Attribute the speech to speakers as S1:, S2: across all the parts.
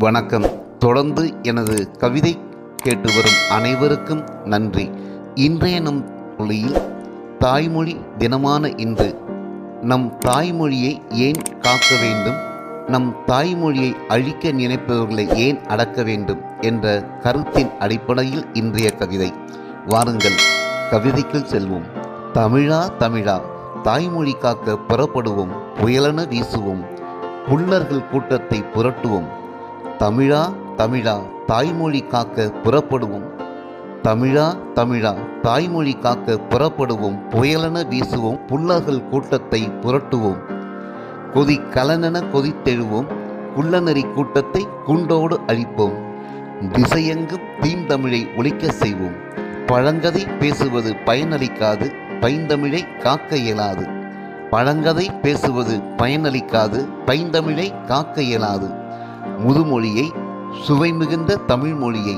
S1: வணக்கம். தொடர்ந்து எனது கவிதை கேட்டு வரும் அனைவருக்கும் நன்றி. இன்றைய நம் மொழியில் தாய்மொழி தினமான இன்று நம் தாய்மொழியை ஏன் காக்க வேண்டும், நம் தாய்மொழியை அழிக்க நினைப்பவர்களை ஏன் அடக்க வேண்டும் என்ற கருத்தின் அடிப்படையில் இன்றைய கவிதை. வாருங்கள் கவிதைக்குள் செல்வோம். தமிழா தமிழா தாய்மொழி காக்க புறப்படுவோம், புயலென வீசுவோம், புல்லர்கள் கூட்டத்தை புரட்டுவோம். தமிழா தமிழா தாய்மொழி காக்க புறப்படுவோம், தமிழா தமிழா தாய்மொழி காக்க புறப்படுவோம், புயலென வீசுவோம், புல்லர்கள் கூட்டத்தை புரட்டுவோம். கலனென கொதித்தெழுவோம், குள்ளநெறி கூட்டத்தை குண்டோடு அழிப்போம். திசையெங்கும் தீந்தமிழை ஒலிக்க செய்வோம். பழங்கதை பேசுவது பயனளிக்காது, பைந்தமிழை காக்க இயலாது. பழங்கதை பேசுவது பயனளிக்காது, பைந்தமிழை காக்க இயலாது. முதுமொழியை, சுவை மிகுந்த தமிழ் மொழியை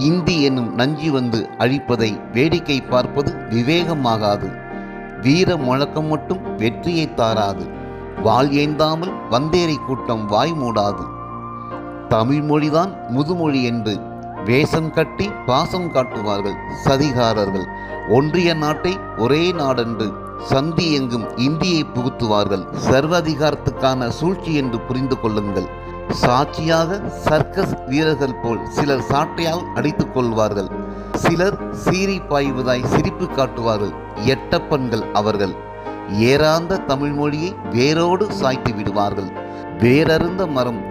S1: இந்தி என்னும் நஞ்சி வந்து அழிப்பதை வேடிக்கை பார்ப்பது விவேகமாகாது. வீர முழக்கம் மட்டும் வெற்றியை தாராது. வாள் ஏந்தாமல் வந்தேரை கூட்டம் வாய் மூடாது. தமிழ் மொழிதான் முதுமொழி என்று வேஷம் கட்டி பாசம் காட்டுவார்கள் சதிகாரர்கள். ஒன்றிய நாட்டை ஒரே நாடென்று சந்தி எங்கும் இந்தியை புகுத்துவார்கள். சர்வதிகாரத்துக்கான சூழ்ச்சி என்று புரிந்து கொள்ளுங்கள். சாட்சியாக சர்க்கஸ் வீரர்கள் போல் சிலர் சாட்டையால் அடித்துக் கொள்வார்கள். சிலர் சீறி பாய்வதாய் சிரிப்பு காட்டுவார்கள். எட்டப்பன்கள் அவர்கள். ஏறாந்த தமிழ் மொழியை வேரோடு சாய்த்து விடுவார்கள். வேரருந்த மரம்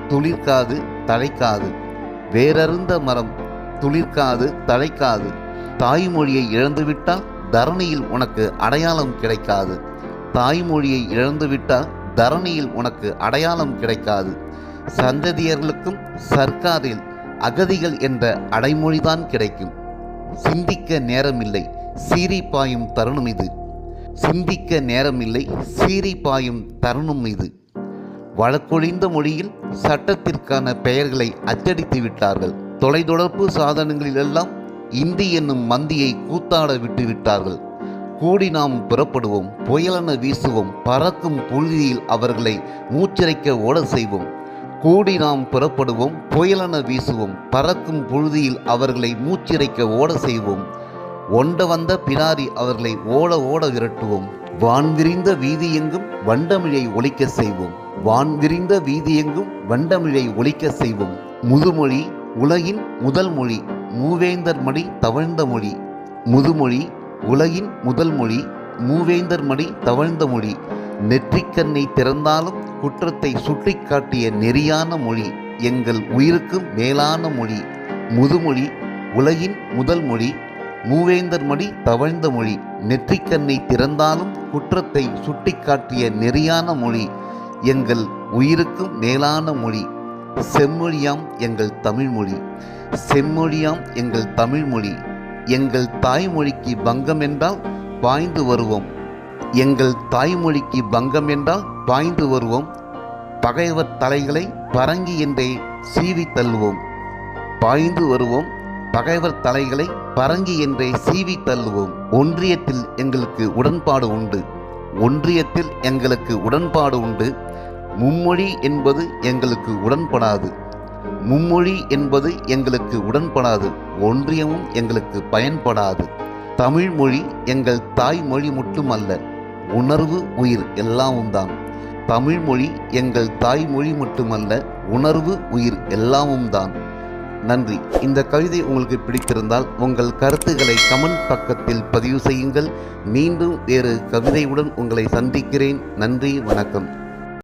S1: துளிர்க்காது தழைக்காது, வேரருந்த மரம் துளிர்க்காது தழைக்காது. தாய்மொழியை இழந்துவிட்டால் தரணியில் உனக்கு அடையாளம் கிடைக்காது. தாய்மொழியை இழந்துவிட்டால் தரணியில் உனக்கு அடையாளம் கிடைக்காது. சந்ததியர்களுக்கும் சர்க்காரில் அகதிகள் என்ற அடைமொழிதான் கிடைக்கும். சிந்திக்க நேரமில்லை, சீறி பாயும் தருணம் இது. சிந்திக்க நேரமில்லை, சீறி பாயும் தருணம் இது. வழக்கொழிந்த மொழியில் சட்டத்திற்கான பெயர்களை அச்சடித்து விட்டார்கள். தொலைத்தொடர்பு சாதனங்களிலெல்லாம் இந்தி என்னும் மந்தியை கூத்தாட விட்டு விட்டார்கள். கூடி நாம் புறப்படுவோம், புயலென வீசுவோம், பறக்கும் புழுதியில் அவர்களை மூச்சிறைக்க ஓட செய்வோம். கூடி நாம் புறப்படுவோம், புயலென வீசுவோம், பறக்கும் புழுதியில் அவர்களை மூச்சிறைக்க ஓட செய்வோம். ஒண்ட வந்த பிடாரி அவர்களை ஓட ஓட விரட்டுவோம். வான் விரிந்த வீதியெங்கும் வண்டமிழை ஒலிக்க செய்வோம். வான் விரிந்த வீதியெங்கும் வண்டமிழை ஒலிக்க செய்வோம். முதுமொழி உலகின் முதல் மொழி, மூவேந்தர் மடி தவழ்ந்த மொழி. முதுமொழி உலகின் முதல் மொழி, மூவேந்தர் மடி தவழ்ந்த மொழி. நெற்றிக்கண்ணை திறந்தாலும் குற்றத்தை சுட்டி காட்டிய நெறியான மொழி, எங்கள் உயிருக்கும் மேலான மொழி. முதுமொழி உலகின் முதல் மொழி, மூவேந்தர் மடி தவழ்ந்த மொழி. நெற்றிக்கண்ணை திறந்தாலும் குற்றத்தை சுட்டி காட்டிய நெறியான மொழி, எங்கள் உயிருக்கும் மேலான மொழி. செம்மொழியாம் எங்கள் தமிழ்மொழி, செம்மொழியாம் எங்கள் தமிழ்மொழி. எங்கள் தாய்மொழிக்கு பங்கம் என்றால் பாய்ந்து வருவோம். எங்கள் தாய்மொழிக்கு பங்கம் என்றால் பாய்ந்து வருவோம். பகைவர் தலைகளை பரங்கி என்றே சீவி தள்ளுவோம். பாய்ந்து வருவோம், பகைவர் தலைகளை பரங்கி என்றே சீவி தள்ளுவோம். ஒன்றியத்தில் எங்களுக்கு உடன்பாடு உண்டு, ஒன்றியத்தில் எங்களுக்கு உடன்பாடு உண்டு. மும்மொழி என்பது எங்களுக்கு உடன்படாது, மும்மொழி என்பது எங்களுக்கு உடன்படாது. ஒன்றியமும் எங்களுக்கு பயன்படாது. தமிழ் மொழி எங்கள் தாய்மொழி மட்டுமல்ல, உணர்வு உயிர் எல்லாமும் தான். தமிழ் மொழி எங்கள் தாய்மொழி மட்டுமல்ல, உணர்வு உயிர் எல்லாமும் தான். நன்றி. இந்த கவிதை உங்களுக்கு பிடித்திருந்தால் உங்கள் கருத்துக்களை கமெண்ட் பக்கத்தில் பதிவு செய்யுங்கள். மீண்டும் வேறு கவிதையுடன் உங்களை சந்திக்கிறேன். நன்றி, வணக்கம்.